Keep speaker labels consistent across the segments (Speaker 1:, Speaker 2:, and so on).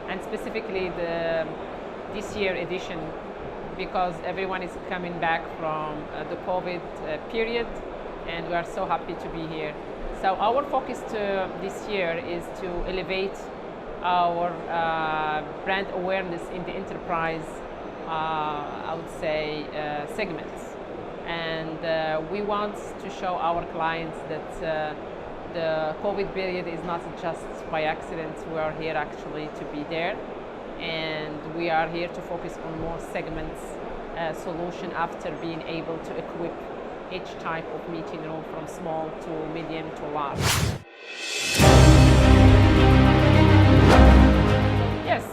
Speaker 1: and specifically this year edition, because everyone is coming back from the COVID period, and we are so happy to be here. So our focus this year is to elevate our brand awareness in the enterprise, I would say, segments. And we want to show our clients that the COVID period is not just by accident. We are here actually to be there, and we are here to focus on more segments solution after being able to equip each type of meeting room from small to medium to large. Yes,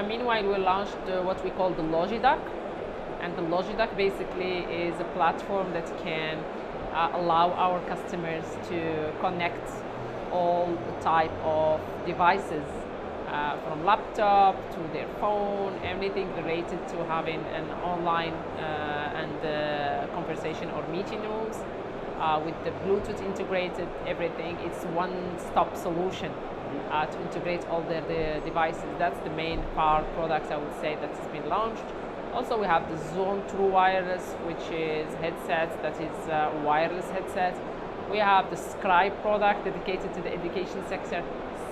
Speaker 1: meanwhile we launched what we call the Logitech, and the Logitech basically is a platform that can allow our customers to connect all the type of devices, from laptop to their phone, everything related to having an online and conversation or meeting rooms with the Bluetooth integrated, everything. It's one-stop solution to integrate all the devices. That's the main power product, I would say, that has been launched. Also, we have the Zone True Wireless, which is headsets, that is wireless headset. We have the Scribe product dedicated to the education sector.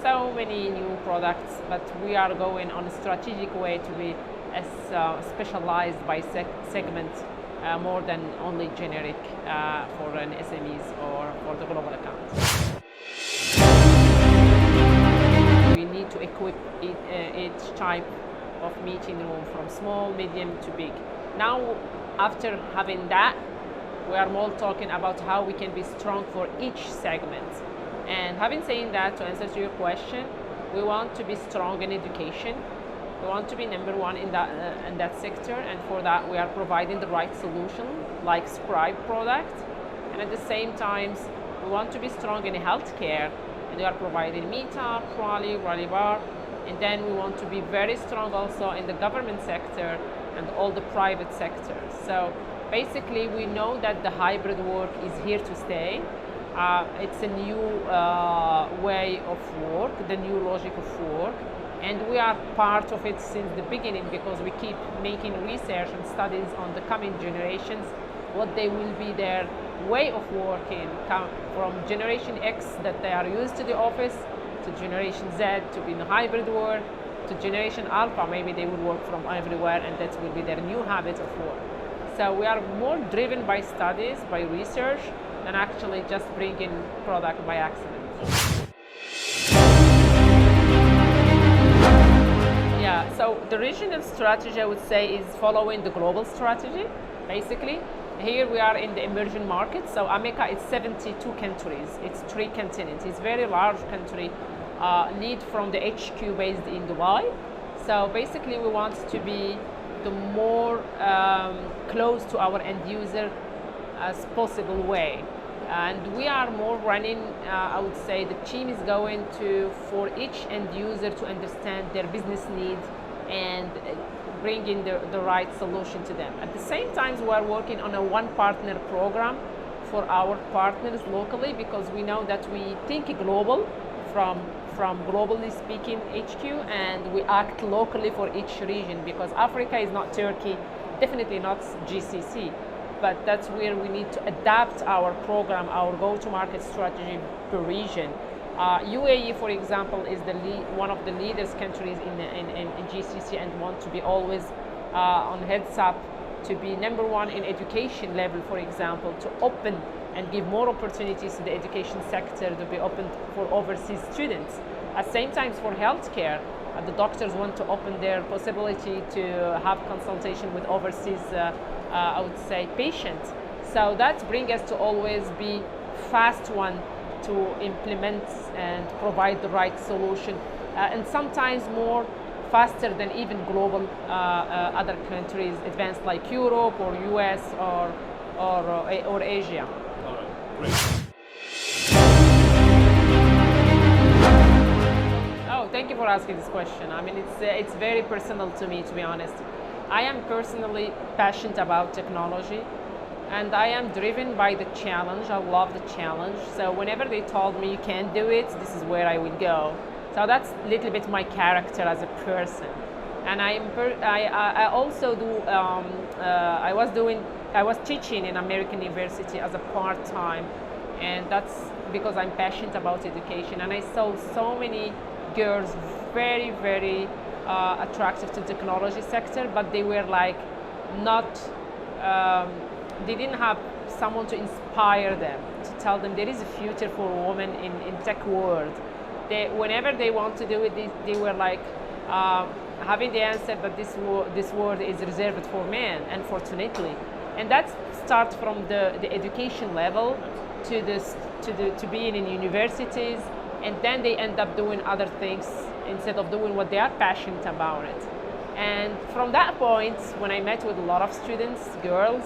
Speaker 1: So many new products, but we are going on a strategic way to be as specialized by segment more than only generic for an SMEs or for the global accounts. We need to equip each type of meeting room from small, medium to big. Now, after having that, we are more talking about how we can be strong for each segment. And having said that, to answer to your question, we want to be strong in education. We want to be number one in that sector, and for that we are providing the right solution, like Scribe product. And at the same time, we want to be strong in healthcare, and we are providing Meetup, Rally Bar. And then we want to be very strong also in the government sector and all the private sectors. So basically, we know that the hybrid work is here to stay. It's a new way of work, the new logic of work, and we are part of it since the beginning, because we keep making research and studies on the coming generations, what they will be their way of working, from Generation X that they are used to the office, to Generation Z to be in hybrid work, to Generation Alpha, maybe they will work from everywhere, and that will be their new habit of work. So we are more driven by studies, by research, than actually just bringing product by accident. Yeah, so the regional strategy, I would say, is following the global strategy, basically. Here we are in the emerging markets. So America is 72 countries. It's 3 continents. It's a very large country, lead from the HQ based in Dubai. So basically we want to be the more close to our end user as possible way. And we are more running, I would say the team is going to, for each end user to understand their business needs and bring in the right solution to them. At the same time, we are working on a one partner program for our partners locally, because we know that we think global from globally speaking HQ, and we act locally for each region, because Africa is not Turkey, definitely not GCC, but that's where we need to adapt our program, our go-to-market strategy per region. UAE, for example, is one of the leaders countries in GCC, and want to be always on heads up to be number one in education level, for example, to open and give more opportunities to the education sector to be open for overseas students. At the same time, for healthcare, the doctors want to open their possibility to have consultation with overseas, I would say, patients. So that brings us to always be fast one to implement and provide the right solution, and sometimes more faster than even global other countries, advanced like Europe or US or Asia.
Speaker 2: All right, great.
Speaker 1: Oh, thank you for asking this question. I mean, it's very personal to me, to be honest. I am personally passionate about technology, and I am driven by the challenge. I love the challenge. So whenever they told me you can't do it, this is where I would go. So that's a little bit my character as a person. And I also do, I was teaching in American university as a part-time, and that's because I'm passionate about education. And I saw so many girls very, very attractive to the technology sector, but they were like not, they didn't have someone to inspire them, to tell them there is a future for women in tech world. Whenever they want to do it, they were like having the answer, but this world is reserved for men, unfortunately. And that starts from the education level to being in universities, and then they end up doing other things instead of doing what they are passionate about it. And from that point, when I met with a lot of students, girls,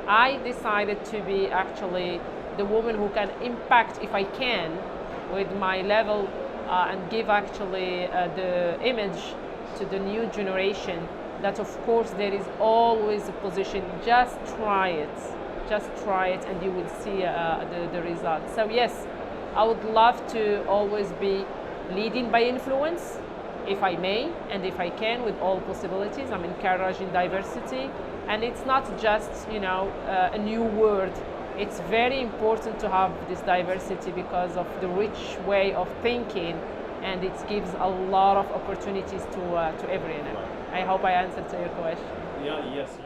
Speaker 1: I decided to be actually the woman who can impact, if I can, with my level, and give actually the image to the new generation that of course there is always a position, just try it, and you will see the results. So yes, I would love to always be leading by influence, if I may, and if I can, with all possibilities. I'm encouraging diversity, and it's not just, you know, a new word. It's very important to have this diversity because of the rich way of thinking, and it gives a lot of opportunities to everyone. I hope I answered to your question.
Speaker 2: Yeah, yes.